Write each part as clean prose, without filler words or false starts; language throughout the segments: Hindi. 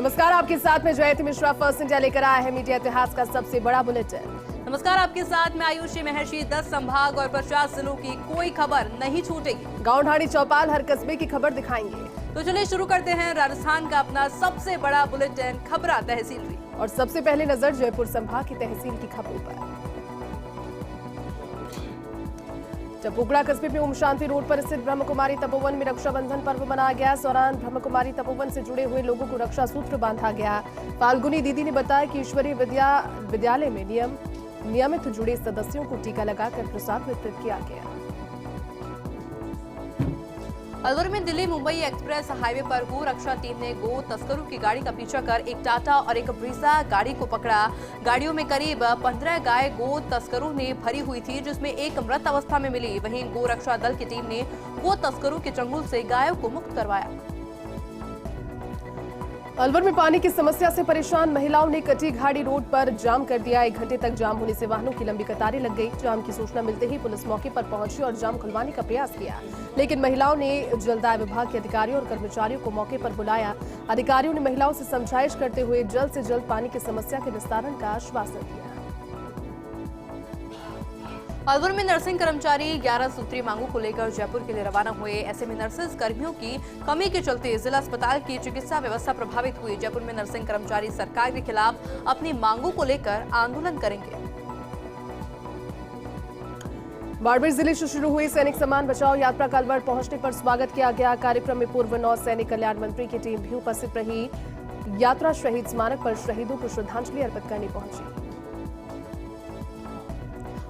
नमस्कार, आपके साथ में जयंती मिश्रा। फर्स्ट इंडिया लेकर आया है मीडिया इतिहास का सबसे बड़ा बुलेटिन। नमस्कार, आपके साथ में आयुषी महर्षि। 10 संभाग और 50 जिलों की कोई खबर नहीं छूटेगी। गांव ढाणी चौपाल हर कस्बे की खबर दिखाएंगे। तो चलिए शुरू करते हैं राजस्थान का अपना सबसे बड़ा बुलेटिन खबरा तहसील। और सबसे पहले नजर जयपुर संभाग की तहसील की खबरों पर। टपुगड़ा कस्बे में ओम शांति रोड पर स्थित ब्रह्मकुमारी तपोवन में रक्षाबंधन पर्व मनाया गया। इस दौरान ब्रह्मकुमारी तपोवन से जुड़े हुए लोगों को रक्षा सूत्र बांधा गया। फाल्गुनी दीदी ने बताया कि ईश्वरीय विद्यालय में नियमित जुड़े सदस्यों को टीका लगाकर प्रसाद वितरित किया गया। अलवर में दिल्ली मुंबई एक्सप्रेस हाईवे पर गो रक्षा टीम ने गो तस्करों की गाड़ी का पीछा कर एक टाटा और एक ब्रीजा गाड़ी को पकड़ा। गाड़ियों में करीब 15 गाय गो तस्करों ने भरी हुई थी, जिसमें एक मृत अवस्था में मिली। वहीं गो रक्षा दल की टीम ने गो तस्करों के चंगुल से गायों को मुक्त करवाया। अलवर में पानी की समस्या से परेशान महिलाओं ने कटी घाड़ी रोड पर जाम कर दिया। 1 घंटे तक जाम होने से वाहनों की लंबी कतारें लग गई। जाम की सूचना मिलते ही पुलिस मौके पर पहुंची और जाम खुलवाने का प्रयास किया, लेकिन महिलाओं ने जलदाय विभाग के अधिकारियों और कर्मचारियों को मौके पर बुलाया। अधिकारियों ने महिलाओं से समझाइश करते हुए जल्द से जल्द पानी की समस्या के निस्तारण का आश्वासन दिया। अलवर में नर्सिंग कर्मचारी 11 सूत्रीय मांगों को लेकर जयपुर के लिए रवाना हुए। ऐसे में नर्सेज कर्मियों की कमी के चलते जिला अस्पताल की चिकित्सा व्यवस्था प्रभावित हुई। जयपुर में नर्सिंग कर्मचारी सरकार के खिलाफ अपनी मांगों को लेकर आंदोलन करेंगे। बाड़मेर जिले से शुरू हुई सैनिक सम्मान बचाओ यात्रा का अलवर पहुंचने पर स्वागत किया गया। कार्यक्रम में पूर्व नौ सैनिक कल्याण मंत्री की टीम भी उपस्थित रही। यात्रा शहीद स्मारक पर शहीदों को श्रद्धांजलि अर्पित करने पहुंची।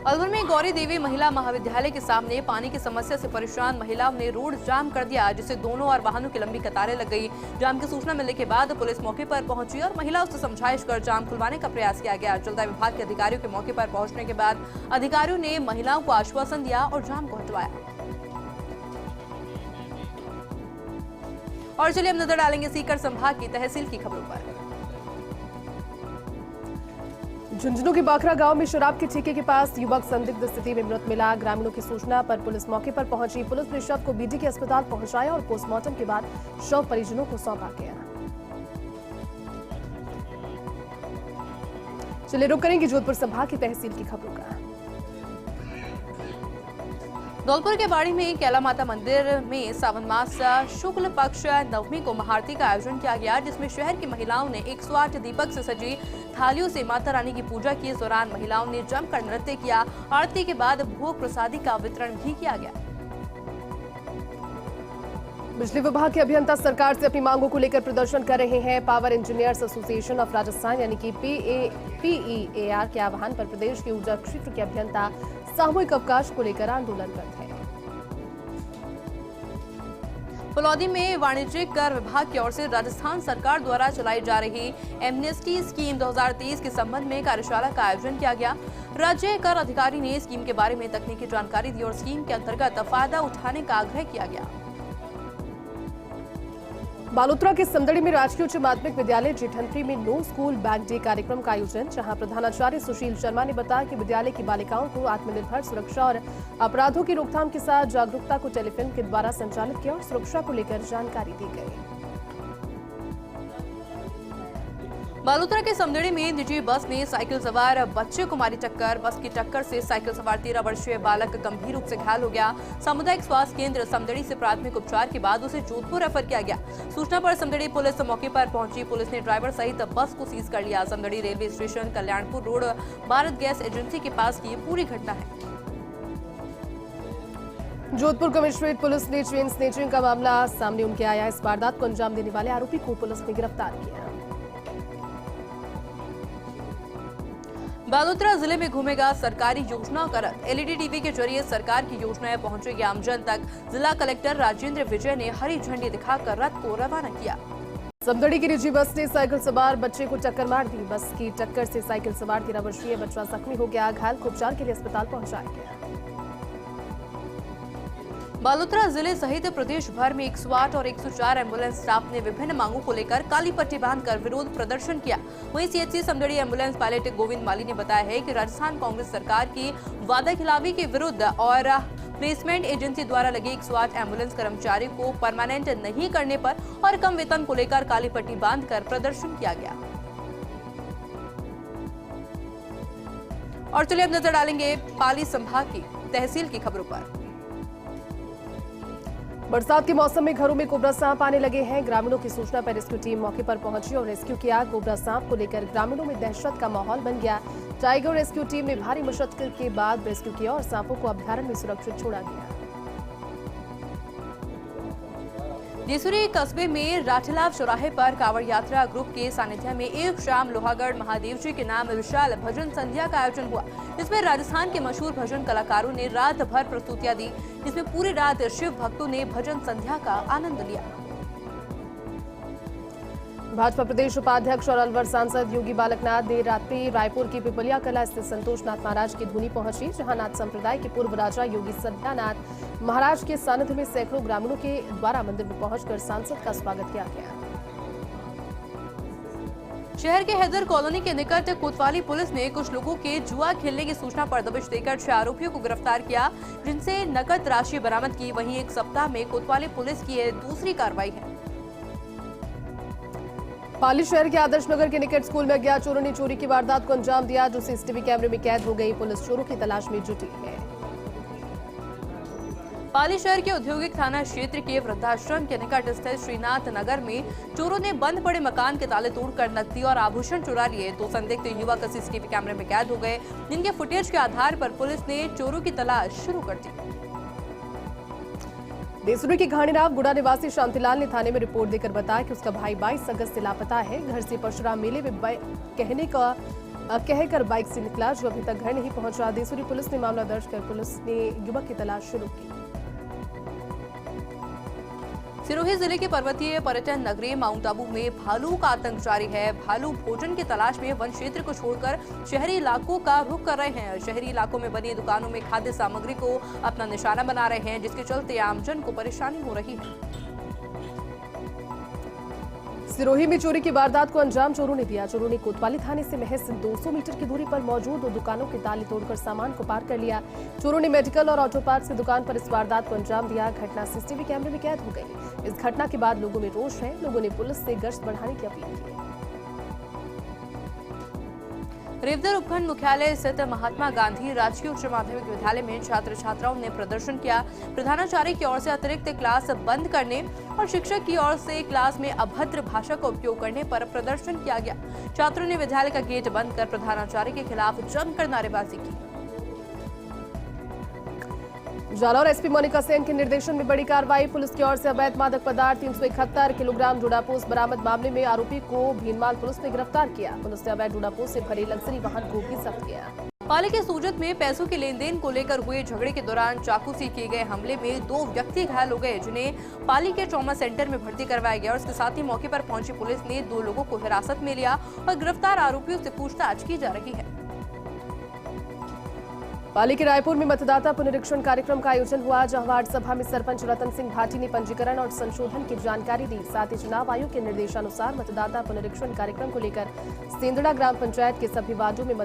अलवर में गौरी देवी महिला महाविद्यालय के सामने पानी की समस्या से परेशान महिलाओं ने रोड जाम कर दिया, जिससे दोनों और वाहनों की लंबी कतारें लग गई। जाम की सूचना मिलने के बाद पुलिस मौके पर पहुंची और महिलाओं से समझाइश कर जाम खुलवाने का प्रयास किया गया। जलदाय विभाग के अधिकारियों के मौके पर पहुंचने के बाद अधिकारियों ने महिलाओं को आश्वासन दिया और जाम को हटवाया। और चलिए अब नजर डालेंगे सीकर संभाग की तहसील की खबरों पर। झुंझुनू के बाखरा गांव में शराब के ठेके के पास युवक संदिग्ध स्थिति में मृत मिला। ग्रामीणों की सूचना पर पुलिस मौके पर पहुंची। पुलिस ने शव को बीडी के अस्पताल पहुंचाया और पोस्टमार्टम के बाद शव परिजनों को सौंपा गया। चलिए रुक करेंगे जोधपुर संभाग की तहसील की खबरों का। धौलपुर के बाड़ी में कैला माता मंदिर में सावन मास शुक्ल पक्ष नवमी को महाआरती का आयोजन किया गया, जिसमें शहर की महिलाओं ने 108 दीपक से सजी थालियों से माता रानी की पूजा की। इस दौरान महिलाओं ने जमकर नृत्य किया। आरती के बाद भोग प्रसादी का वितरण भी किया गया। बिजली विभाग के अभियंता सरकार से अपनी मांगों को लेकर प्रदर्शन कर रहे हैं। Power engineers association of Rajasthan यानी कि PEAR के आह्वान पर प्रदेश के ऊर्जा क्षेत्र के अभियंता सामूहिक अवकाश को लेकर आंदोलनरत हैं। फलौदी में वाणिज्यिक कर विभाग की ओर से राजस्थान सरकार द्वारा चलाई जा रही एमनेस्टी स्कीम 2023 के संबंध में कार्यशाला का आयोजन किया गया। राज्य कर अधिकारी ने स्कीम के बारे में तकनीकी जानकारी दी और स्कीम के अंतर्गत फायदा उठाने का आग्रह किया गया। बालोतरा के समदड़ी में राजकीय उच्च माध्यमिक विद्यालय जेठंत्री में नो स्कूल बैग डे कार्यक्रम का आयोजन, जहां प्रधानाचार्य सुशील शर्मा ने बताया कि विद्यालय की बालिकाओं को आत्मनिर्भर सुरक्षा और अपराधों की रोकथाम के साथ जागरूकता को टेलीफिल्म के द्वारा संचालित किया और सुरक्षा को लेकर जानकारी दी गई। बालोतरा के समदड़ी में निजी बस ने साइकिल सवार बच्चे को मारी टक्कर। बस की टक्कर से साइकिल सवार 13 वर्षीय बालक गंभीर रूप से घायल हो गया। सामुदायिक स्वास्थ्य केंद्र समदड़ी से प्राथमिक उपचार के बाद उसे जोधपुर रेफर किया गया। सूचना पर समदड़ी पुलिस मौके पर पहुंची। पुलिस ने ड्राइवर सहित बस को सीज कर लिया। Samdari railway station Kalyanpur road Bharat gas agency के पास की पूरी घटना है। जोधपुर कमिश्नरेट पुलिस ने चेन स्नेचिंग का मामला सामने उनके आया। इस वारदात को अंजाम देने वाले आरोपी को पुलिस ने गिरफ्तार किया। बालोतरा जिले में घूमेगा सरकारी योजनाओं का रथ। LED टीवी के जरिए सरकार की योजनाएं पहुंचेगी आमजन तक। जिला कलेक्टर राजेंद्र विजय ने हरी झंडी दिखाकर रथ को रवाना किया। समदड़ी की निजी बस ने साइकिल सवार बच्चे को टक्कर मार दी। बस की टक्कर से साइकिल सवार 13 वर्षीय बच्चा जख्मी हो गया। घायल को उपचार के लिए अस्पताल पहुंचाया गया। बालोतरा जिले सहित प्रदेश भर में 108 और 104 एम्बुलेंस स्टाफ ने विभिन्न मांगों को लेकर काली पट्टी बांधकर विरोध प्रदर्शन किया। वहीं CHC Samdari ambulance pilot Govind Mali ने बताया है कि राजस्थान कांग्रेस सरकार की वादा खिलाफी के विरुद्ध और प्लेसमेंट एजेंसी द्वारा लगे 108 एम्बुलेंस कर्मचारी को परमानेंट नहीं करने पर और कम वेतन को लेकर काली पट्टी बांधकर प्रदर्शन किया गया। और चलिए अब नजर डालेंगे पाली संभाग की तहसील की खबरों पर। बरसात के मौसम में घरों में कोबरा सांप आने लगे हैं। ग्रामीणों की सूचना पर रेस्क्यू टीम मौके पर पहुंची और रेस्क्यू किया। कोबरा सांप को लेकर ग्रामीणों में दहशत का माहौल बन गया। टाइगर रेस्क्यू टीम ने भारी मशक्कत के बाद रेस्क्यू किया और सांपों को अभ्यारण्य में सुरक्षित छोड़ा गया। जेसुरी कस्बे में राठीलाव चौराहे पर कांवड़ यात्रा ग्रुप के सानिध्य में एक शाम लोहागढ़ महादेव जी के नाम विशाल भजन संध्या का आयोजन हुआ। इसमें राजस्थान के मशहूर भजन कलाकारों ने रात भर प्रस्तुतियां दी, जिसमें पूरी रात शिव भक्तों ने भजन संध्या का आनंद लिया। भाजपा प्रदेश उपाध्यक्ष और अलवर सांसद योगी बालकनाथ देर रात्रि रायपुर की पिपलिया कला स्थित संतोषनाथ महाराज की धुनी पहुंची, जहां नाथ संप्रदाय के पूर्व राजा योगी सध्यानाथ महाराज के सानिध्य में सैकड़ों ग्रामीणों के द्वारा मंदिर में पहुंचकर सांसद का स्वागत किया गया। शहर के हैदर कॉलोनी के निकट कोतवाली पुलिस ने कुछ लोगों के जुआ खेलने की सूचना पर दबिश देकर 6 आरोपियों को गिरफ्तार किया, जिनसे नकद राशि बरामद की। वहीं एक सप्ताह में कोतवाली पुलिस की यह दूसरी कार्रवाई है। पाली शहर के आदर्श नगर के निकट स्कूल में अज्ञात चोरों ने चोरी की वारदात को अंजाम दिया, जो सीसीटीवी कैमरे में कैद हो गई। पुलिस चोरों की तलाश में जुटी है। पाली शहर के औद्योगिक थाना क्षेत्र के वृद्धाश्रम के निकट स्थित श्रीनाथ नगर में चोरों ने बंद पड़े मकान के ताले तोड़कर नकदी और आभूषण चुरा लिए। 2 संदिग्ध युवक सीसीटीवी कैमरे में कैद हो गए, जिनके फुटेज के आधार पर पुलिस ने चोरों की तलाश शुरू कर दी। देसुरी के घाणीराव गुड़ा निवासी शांतिलाल ने थाने में रिपोर्ट देकर बताया कि उसका भाई 22 अगस्त से लापता है। घर से परशुराम मेले में कहकर बाइक से निकला, जो अभी तक घर नहीं पहुंचा। देसुरी पुलिस ने मामला दर्ज कर पुलिस ने युवक की तलाश शुरू की। सिरोही जिले के पर्वतीय पर्यटन नगरी माउंट आबू में भालू का आतंक जारी है। भालू भोजन की तलाश में वन क्षेत्र को छोड़कर शहरी इलाकों का रुख कर रहे हैं। शहरी इलाकों में बनी दुकानों में खाद्य सामग्री को अपना निशाना बना रहे हैं, जिसके चलते आमजन को परेशानी हो रही है। सिरोही में चोरी की वारदात को अंजाम चोरों ने दिया। चोरों ने कोतवाली थाने से महज 200 मीटर की दूरी पर मौजूद 2 दुकानों के ताले तोड़कर सामान को पार कर लिया। चोरों ने मेडिकल और ऑटो पार्ट्स की दुकान पर इस वारदात को अंजाम दिया। घटना सीसीटीवी कैमरे में कैद हो गई। इस घटना के बाद लोगों में रोष है। लोगों ने पुलिस से गश्त बढ़ाने की अपील की। रेवदर उपखंड मुख्यालय स्थित महात्मा गांधी राजकीय उच्च माध्यमिक विद्यालय में छात्र छात्राओं ने प्रदर्शन किया। प्रधानाचार्य की ओर से अतिरिक्त क्लास बंद करने और शिक्षक की ओर से क्लास में अभद्र भाषा का उपयोग करने पर प्रदर्शन किया गया। छात्रों ने विद्यालय का गेट बंद कर प्रधानाचार्य के खिलाफ जमकर नारेबाजी की। जालौर एसपी मोनिका सेन के निर्देशन में बड़ी कार्रवाई। पुलिस की ओर से अवैध मादक पदार्थ 371 किलोग्राम डोडापोस बरामद। मामले में आरोपी को भीनमाल पुलिस ने गिरफ्तार किया। पुलिस ने अवैध डोडापोस से भरे लग्जरी वाहन को भी जब्त किया। पाली के सूजत में पैसों के लेन देन को लेकर हुए झगड़े के दौरान चाकू से किए गए हमले में 2 व्यक्ति घायल हो गए, जिन्हें पाली के ट्रॉमा सेंटर में भर्ती करवाया गया। और इसके साथ ही मौके पर पहुंची पुलिस ने 2 लोगों को हिरासत में लिया और गिरफ्तार आरोपियों से पूछताछ की जा रही है। पाली के रायपुर में मतदाता पुनरीक्षण कार्यक्रम का आयोजन हुआ, जहां वार्ड सभा में सरपंच रतन सिंह भाटी ने पंजीकरण और संशोधन की जानकारी दी। साथ ही चुनाव आयोग के निर्देशानुसार मतदाता पुनरीक्षण कार्यक्रम को लेकर सेंदड़ा ग्राम पंचायत के सभी वार्डों में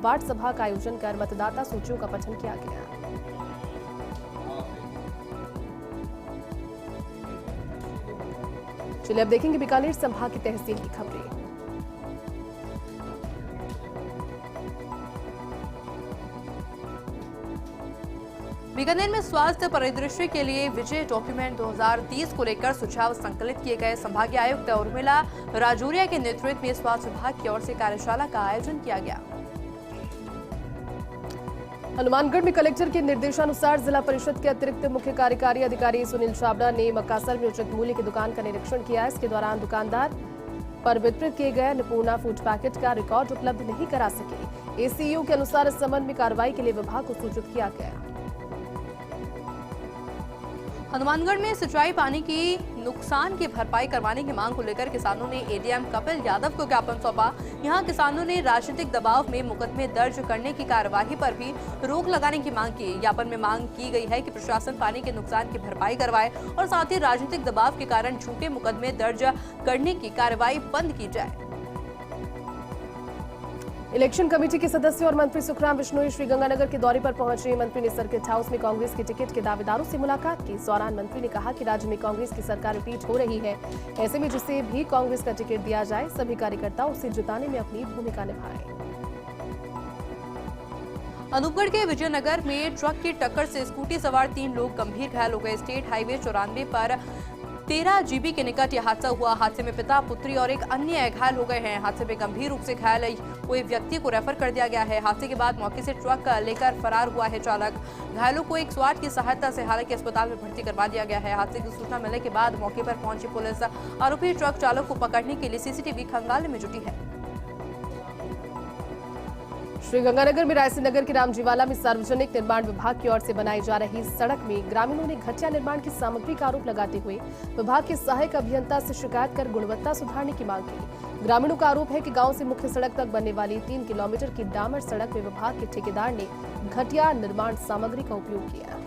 वार्ड सभा का आयोजन कर मतदाता सूचियों का पठन किया गया। चलिए अब देखेंगे बीकानेर संभाग की तहसील की खबरें। बीकानेर में स्वास्थ्य परिदृश्य के लिए विजय डॉक्यूमेंट 2030 को लेकर सुझाव संकलित किए गए। संभागीय आयुक्त उर्मिला राजौरिया के नेतृत्व में स्वास्थ्य विभाग की ओर से कार्यशाला का आयोजन किया गया। हनुमानगढ़ में कलेक्टर के निर्देशानुसार जिला परिषद के अतिरिक्त मुख्य कार्यकारी अधिकारी सुनील छाबड़ा ने मक्कासर में उचित मूल्य की दुकान का निरीक्षण किया। इसके दौरान दुकानदार पर वितरित किए गए अन्नपूर्णा फूड पैकेट का रिकॉर्ड उपलब्ध नहीं करा सके। एसीईओ के अनुसार इस संबंध में कार्रवाई के लिए विभाग को सूचित किया गया। हनुमानगढ़ में सिंचाई पानी की नुकसान की भरपाई करवाने की मांग को लेकर किसानों ने एडीएम कपिल यादव को ज्ञापन सौंपा। यहां किसानों ने राजनीतिक दबाव में मुकदमे दर्ज करने की कार्यवाही पर भी रोक लगाने की मांग की। ज्ञापन में मांग की गई है कि प्रशासन पानी के नुकसान की भरपाई करवाए और साथ ही राजनीतिक दबाव के कारण झूठे मुकदमे दर्ज करने की कार्यवाही बंद की जाए। इलेक्शन कमेटी के सदस्य और मंत्री सुखराम बिश्नोई श्रीगंगानगर के दौरे पर पहुंचे। मंत्री ने सर्किट हाउस में कांग्रेस के टिकट के दावेदारों से मुलाकात की। इस दौरान मंत्री ने कहा कि राज्य में कांग्रेस की सरकार रिपीट हो रही है, ऐसे में जिसे भी कांग्रेस का टिकट दिया जाए सभी कार्यकर्ता उसे जिताने में अपनी भूमिका निभाएं। अनूपगढ़ के विजयनगर में ट्रक की टक्कर से स्कूटी सवार 3 लोग गंभीर घायल हो गए। स्टेट हाईवे 94 पर 13 GB के निकट यह हादसा हुआ। हादसे में पिता, पुत्री और एक अन्य घायल हो गए हैं। हादसे में गंभीर रूप से घायल हुए व्यक्ति को रेफर कर दिया गया है। हादसे के बाद मौके से ट्रक लेकर फरार हुआ है चालक। घायलों को 108 की सहायता से हालांकि अस्पताल में भर्ती करवा दिया गया है। हादसे की सूचना मिलने के बाद मौके पर पहुंची पुलिस आरोपी ट्रक चालक को पकड़ने के लिए सीसीटीवी खंगालने में जुटी है। श्रीगंगानगर में रायसी नगर के रामजीवाला में सार्वजनिक निर्माण विभाग की ओर से बनाई जा रही सड़क में ग्रामीणों ने घटिया निर्माण की सामग्री का आरोप लगाते हुए विभाग के सहायक अभियंता से शिकायत कर गुणवत्ता सुधारने की मांग की। ग्रामीणों का आरोप है कि गांव से मुख्य सड़क तक बनने वाली 3 किलोमीटर की डामर सड़क में विभाग के ठेकेदार ने घटिया निर्माण सामग्री का उपयोग किया।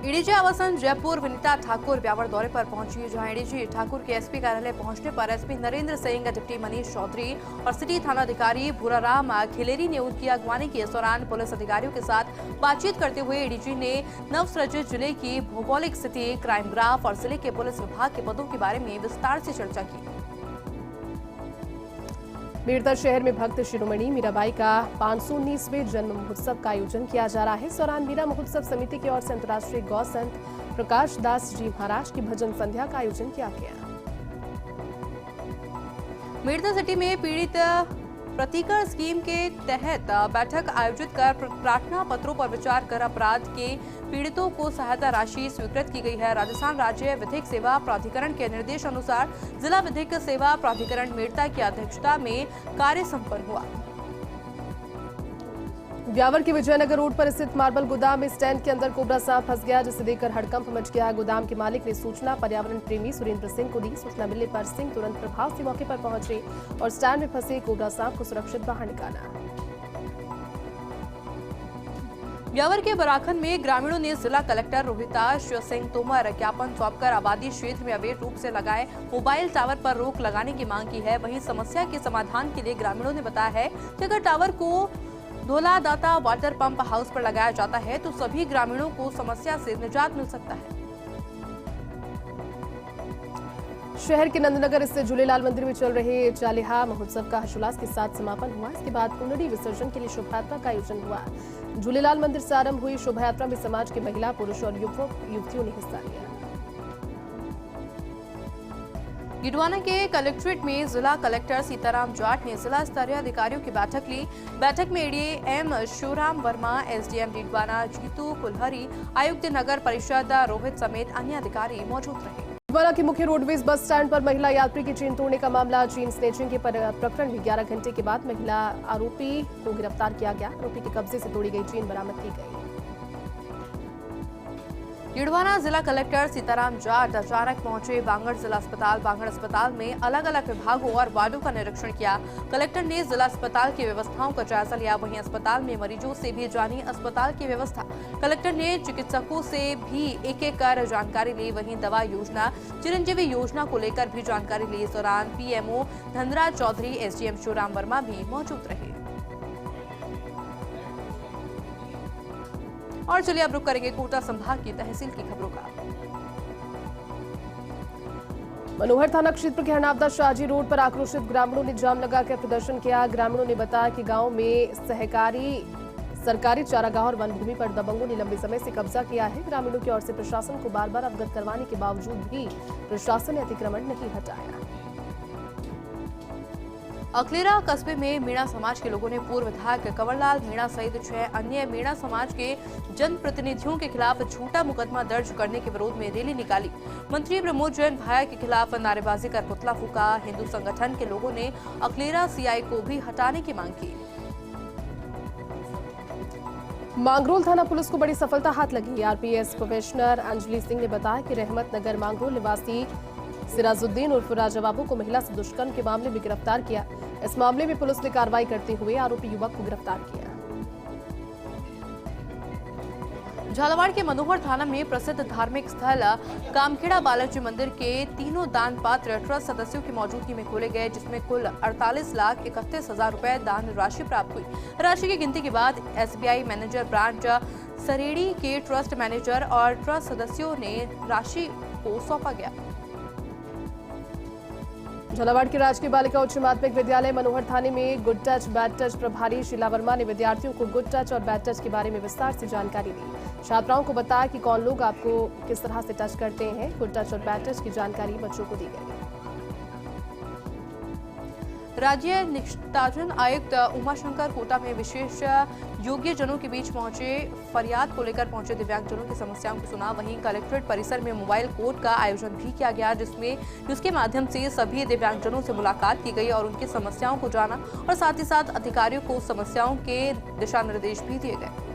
एडीजी आवासन जयपुर विनीता ठाकुर ब्यावर दौरे पर पहुंची, जहां एडीजी ठाकुर के एसपी कार्यालय पहुंचने पर एसपी नरेंद्र सिंह, डिप्टी मनीष चौधरी और सिटी थानाधिकारी भूराराम खिलेरी ने उनकी अगवानी की। इस दौरान पुलिस अधिकारियों के साथ बातचीत करते हुए एडीजी ने नवसृजित जिले की भौगोलिक स्थिति, क्राइम ग्राफ और जिले के पुलिस विभाग के पदों के बारे में विस्तार से चर्चा की। मेरठ शहर में भक्त शिरोमणि मीराबाई का 519वें जन्म महोत्सव का आयोजन किया जा रहा है। इस दौरान मीरा महोत्सव समिति की ओर से अंतर्राष्ट्रीय गौ संत प्रकाश दास जी महाराज की भजन संध्या का आयोजन किया गया। मेरठ सिटी में पीड़ित प्रतिकर स्कीम के तहत बैठक आयोजित कर प्रार्थना पत्रों पर विचार कर अपराध के पीड़ितों को सहायता राशि स्वीकृत की गई है। राजस्थान राज्य विधिक सेवा प्राधिकरण के निर्देश अनुसार जिला विधिक सेवा प्राधिकरण मेरठ की अध्यक्षता में कार्य संपन्न हुआ। ब्यावर के विजयनगर रोड पर स्थित मार्बल गोदाम में स्टैंड के अंदर कोबरा सांप फंस गया, जिसे देखकर हड़कंप मच गया। गोदाम के मालिक ने सूचना पर्यावरण प्रेमी सुरेंद्र सिंह को दी। सूचना मिलने पर सिंह तुरंत प्रभाव से मौके पर पहुंचे और स्टैंड में फंसे कोबरा सांप को सुरक्षित बाहर निकाला। ब्यावर के बराखन में ग्रामीणों ने जिला कलेक्टर रोहिताश सिंह तोमर ज्ञापन सौंपकर आबादी क्षेत्र में अवैध रूप से लगाए मोबाइल टावर पर रोक लगाने की मांग की है। वहीं समस्या के समाधान के लिए ग्रामीणों ने बताया है कि अगर टावर को धोलादाता वाटर पंप हाउस पर लगाया जाता है तो सभी ग्रामीणों को समस्या से निजात मिल सकता है। शहर के नंदनगर स्थित झूलेलाल मंदिर में चल रहे चालीहा महोत्सव का हर्षोल्लास के साथ समापन हुआ। इसके बाद कुंडली विसर्जन के लिए शोभायात्रा का आयोजन हुआ। झूलेलाल मंदिर से आरंभ हुई शोभायात्रा में समाज के महिला, पुरुष और युवतियों ने हिस्सा लिया। गिडवाना के कलेक्ट्रेट में जिला कलेक्टर सीताराम जाट ने जिला स्तरीय अधिकारियों की बैठक ली। बैठक में एडीएम शिवराम वर्मा, एसडीएम गिडवाना जीतू कुलहरी, आयुक्त नगर परिषद रोहित समेत अन्य अधिकारी मौजूद रहे। गिडवाना के मुख्य रोडवेज बस स्टैंड पर महिला यात्री की चेन तोड़ने का मामला, चेन स्नेचिंग के प्रकरण में 11 घंटे के बाद महिला आरोपी को गिरफ्तार किया गया। आरोपी के कब्जे से तोड़ी गई चेन बरामद की गई। गिडवाना जिला कलेक्टर सीताराम जाट अचानक पहुंचे बांगड़ जिला अस्पताल। बांगड़ अस्पताल में अलग अलग विभागों और वार्डों का निरीक्षण किया। कलेक्टर ने जिला अस्पताल की व्यवस्थाओं का जायजा लिया। वहीं अस्पताल में मरीजों से भी जानी अस्पताल की व्यवस्था। कलेक्टर ने चिकित्सकों से भी एक एक कर जानकारी ली। वहीं दवा योजना, चिरंजीवी योजना को लेकर भी जानकारी ली। इस दौरान पीएमओ धनराज चौधरी, एसडीएम शिवराम वर्मा भी मौजूद रहे। और चलिए अब रुक करेंगे कोटा संभाग की तहसील की खबरों का। मनोहर थाना क्षेत्र के हरनावदा शाहजी रोड पर आक्रोशित ग्रामीणों ने जाम लगाकर प्रदर्शन किया। ग्रामीणों ने बताया कि गांव में सरकारी चारागाह और वन भूमि पर दबंगों ने लंबे समय से कब्जा किया है। ग्रामीणों की ओर से प्रशासन को बार बार अवगत करवाने के बावजूद भी प्रशासन ने अतिक्रमण नहीं हटाया। अखलेरा कस्बे में मीणा समाज के लोगों ने पूर्व विधायक कंवरलाल मीणा सहित 6 अन्य मीणा समाज के जनप्रतिनिधियों के खिलाफ झूठा मुकदमा दर्ज करने के विरोध में रैली निकाली। मंत्री प्रमोद जैन भाया के खिलाफ नारेबाजी कर पुतला फूका। हिंदू संगठन के लोगों ने अखलेरा सीआई को भी हटाने की मांग की। मांगरोल थाना पुलिस को बड़ी सफलता हाथ लगी। आरपीएस प्रोफेशनल अंजलि सिंह ने बताया कि रहमत नगर मांगरोल निवासी सिराजुद्दीन उर्फ राजा बाबू को महिला से दुष्कर्म के मामले में गिरफ्तार किया। इस मामले में पुलिस ने कार्रवाई करते हुए आरोपी युवक को गिरफ्तार किया। झालावाड़ के मनोहर थाना में प्रसिद्ध धार्मिक स्थल कामखेड़ा बालाजी मंदिर के तीनों दान पात्र ट्रस्ट सदस्यों की मौजूदगी में खोले गए, जिसमें कुल 48,31,000 रुपए दान राशि प्राप्त हुई। राशि की गिनती के बाद SBI मैनेजर ब्रांच सरेड़ी के ट्रस्ट मैनेजर और ट्रस्ट सदस्यों ने राशि को सौंपा गया। झालावाड़ के राजकीय बालिका उच्च माध्यमिक विद्यालय मनोहर थाने में गुड टच बैड टच प्रभारी शीला वर्मा ने विद्यार्थियों को गुड टच और बैड टच के बारे में विस्तार से जानकारी दी। छात्राओं को बताया कि कौन लोग आपको किस तरह से टच करते हैं। गुड टच और बैड टच की जानकारी बच्चों को दी गई। राज्य निष्ठाजन आयुक्त उमाशंकर कोटा में विशेष योग्य जनों के बीच पहुंचे, फरियाद को लेकर पहुंचे दिव्यांगजनों की समस्याओं को सुना। वहीं कलेक्ट्रेट परिसर में मोबाइल कोर्ट का आयोजन भी किया गया, जिसके माध्यम से सभी दिव्यांगजनों से मुलाकात की गई और उनकी समस्याओं को जाना और साथ ही साथ अधिकारियों को समस्याओं के दिशा निर्देश भी दिए गए।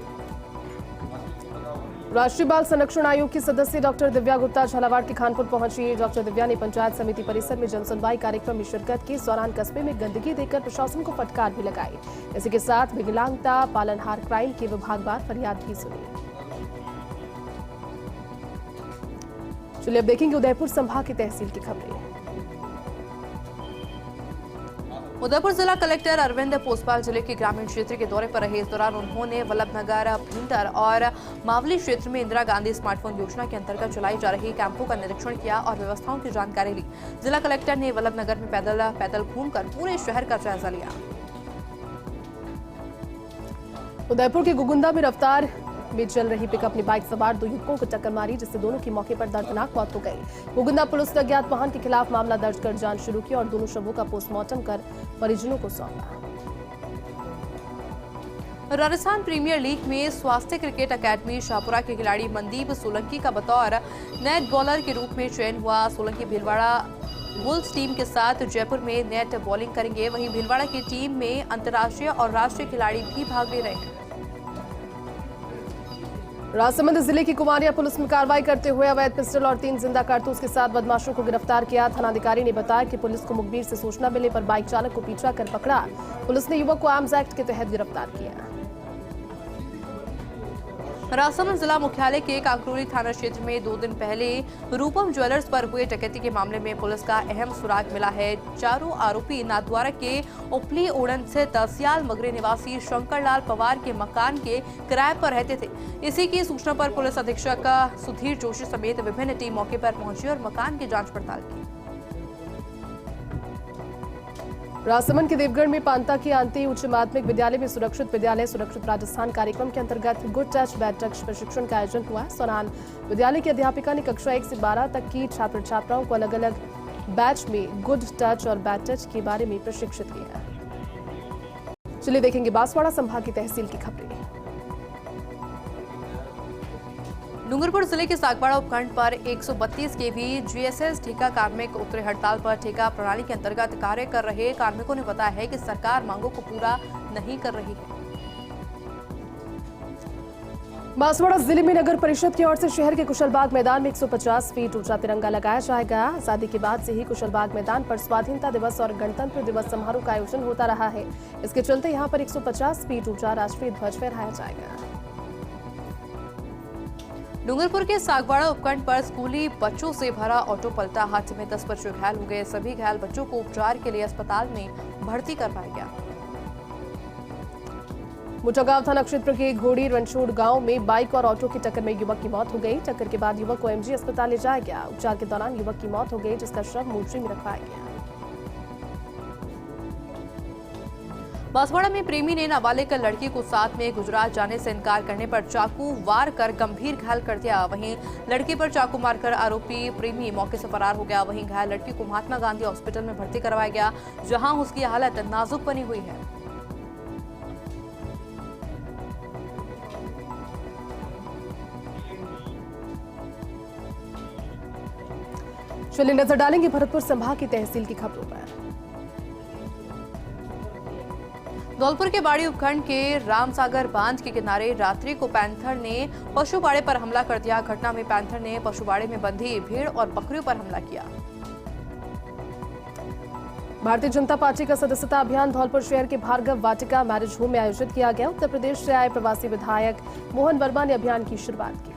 राष्ट्रीय बाल संरक्षण आयोग की सदस्य डॉक्टर दिव्या गुप्ता झालावाड़ के खानपुर पहुंची। डॉक्टर दिव्या ने पंचायत समिति परिसर में जनसुनवाई कार्यक्रम में शिरकत की। इस दौरान कस्बे में गंदगी देखकर प्रशासन को फटकार भी लगाई। इसी के साथ विकलांगता पालनहार क्राइम के विभागवार फरियाद भी सुनी। चलिए अब देखेंगे उदयपुर संभाग की तहसील की खबरें। उदयपुर जिला कलेक्टर अरविंद पोसपाल जिले के ग्रामीण क्षेत्र के दौरे पर रहे। इस दौरान उन्होंने वल्लभनगर, भिंडर और मावली क्षेत्र में इंदिरा गांधी स्मार्टफोन योजना के अंतर्गत चलाई जा रही कैंपों का निरीक्षण किया और व्यवस्थाओं की जानकारी ली। जिला कलेक्टर ने वल्लभनगर में पैदल घूमकर पूरे शहर का जायजा लिया। उदयपुर के गुगुंदा में रफ्तार में चल रही पिकअप ने बाइक सवार 2 युवकों को टक्कर मारी, जिससे दोनों की मौके पर दर्दनाक मौत हो गई। गुगुंदा पुलिस ने अज्ञात वाहन के खिलाफ मामला दर्ज कर जांच शुरू की और दोनों शवों का पोस्टमार्टम कर परिजनों को सौंपा। राजस्थान प्रीमियर लीग में स्वास्थ्य क्रिकेट अकेडमी शाहपुरा के खिलाड़ी मनदीप सोलंकी का बतौर नेट बॉलर के रूप में चयन हुआ। सोलंकी भीलवाड़ा बुल्स टीम के साथ जयपुर में नेट बॉलिंग करेंगे। वहीं भीलवाड़ा की टीम में अंतर्राष्ट्रीय और राष्ट्रीय खिलाड़ी भी भाग ले रहे हैं। राजसमंद जिले की कुमारिया पुलिस में कार्रवाई करते हुए अवैध पिस्टल और 3 जिंदा कारतूस के साथ बदमाशों को गिरफ्तार किया। थानाधिकारी ने बताया कि पुलिस को मुखबिर से सूचना मिले पर बाइक चालक को पीछा कर पकड़ा। पुलिस ने युवक को आर्म्स एक्ट के तहत गिरफ्तार किया। राजसमंद जिला मुख्यालय के कांकरोली थाना क्षेत्र में 2 दिन पहले रूपम ज्वेलर्स पर हुए डकैती के मामले में पुलिस का अहम सुराग मिला है। चारों आरोपी नाथद्वारा के उपली ओड़न स्थित सियाल मगरे निवासी शंकरलाल पवार के मकान के किराए पर रहते थे। इसी की सूचना पर पुलिस अधीक्षक सुधीर जोशी समेत विभिन्न टीम मौके पर पहुंची और मकान की जांच पड़ताल की। राजसमंद के देवगढ़ में पांता के आंती उच्च माध्यमिक विद्यालय में सुरक्षित विद्यालय सुरक्षित राजस्थान कार्यक्रम के अंतर्गत गुड टच बैड टच प्रशिक्षण का आयोजन हुआ। इस दौरान विद्यालय की अध्यापिका ने कक्षा 1 से 12 तक की छात्र छात्राओं को अलग अलग बैच में गुड टच और बैड टच के बारे में प्रशिक्षित किया। चलिए देखेंगे बांसवाड़ा संभाग की तहसील की खबरें। डूंगरपुर जिले के सागवाड़ा उपखंड पर 132 केवी GSS ठेका कार्मिक उतरे हड़ताल पर। ठेका प्रणाली के अंतर्गत कार्य कर रहे कार्मिकों ने बताया है कि सरकार मांगों को पूरा नहीं कर रही है। बांसवाड़ा जिले में नगर परिषद की ओर से शहर के कुशलबाग मैदान में 150 फीट ऊंचा तिरंगा लगाया जाएगा। आजादी के बाद से ही कुशलबाग मैदान पर स्वाधीनता दिवस और गणतंत्र दिवस समारोह का आयोजन होता रहा है। इसके चलते यहां पर 150 फीट ऊंचा राष्ट्रीय ध्वज फहराया जाएगा। डूंगरपुर के सागवाड़ा उपखंड पर स्कूली बच्चों से भरा ऑटो पलटा। हादसे में 10 बच्चे घायल हो गए। सभी घायल बच्चों को उपचार के लिए अस्पताल में भर्ती करवाया गया। मुठागांव थाना क्षेत्र के घोड़ी रणछोड़ गांव में बाइक और ऑटो की टक्कर में युवक की मौत हो गई। टक्कर के बाद युवक को MG अस्पताल ले जाया गया। उपचार के दौरान युवक की मौत हो गई, जिसका शव मोर्चरी में रखवाया गया। बांसवाड़ा में प्रेमी ने नाबालिग लड़की को साथ में गुजरात जाने से इनकार करने पर चाकू वार कर गंभीर घायल कर दिया। वहीं लड़की पर चाकू मारकर आरोपी प्रेमी मौके से फरार हो गया। वहीं घायल लड़की को महात्मा गांधी हॉस्पिटल में भर्ती करवाया गया, जहां उसकी हालत नाजुक बनी हुई है। चलिए नजर डालेंगे भरतपुर संभाग की तहसील की खबरों पर। धौलपुर के बाड़ी उपखंड के रामसागर बांध के किनारे रात्रि को पैंथर ने पशुबाड़े पर हमला कर दिया। घटना में पैंथर ने पशुबाड़े में बंधी भेड़ और बकरियों पर हमला किया। भारतीय जनता पार्टी का सदस्यता अभियान धौलपुर शहर के भार्गव वाटिका मैरिज होम में आयोजित किया गया। उत्तर प्रदेश से आए प्रवासी विधायक मोहन वर्मा ने अभियान की शुरुआत की।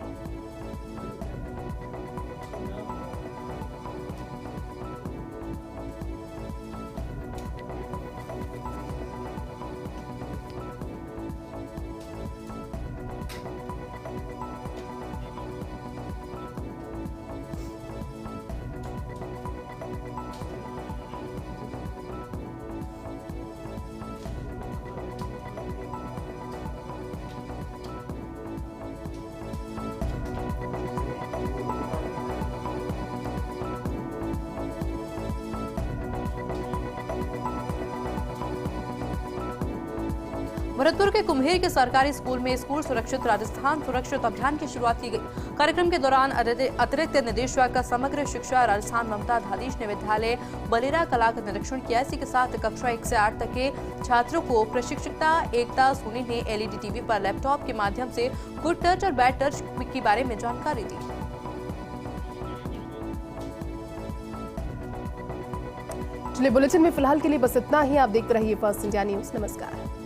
भरतपुर के कुम्हेर के सरकारी स्कूल में स्कूल सुरक्षित राजस्थान सुरक्षित अभियान की शुरुआत की गई। कार्यक्रम के दौरान अतिरिक्त निदेशक समग्र शिक्षा राजस्थान ममता धादीश ने विद्यालय बलेरा कला का निरीक्षण किया। इसी के साथ कक्षा 1 से 8 तक के छात्रों को प्रशिक्षिका एकता सोनी ने एलईडी टीवी पर लैपटॉप के माध्यम से गुड टच और बैड टच के बारे में जानकारी दी। चलिए बुलेटिन में फिलहाल के लिए बस इतना ही। आप देखते रहिए फर्स्ट इंडिया न्यूज। नमस्कार।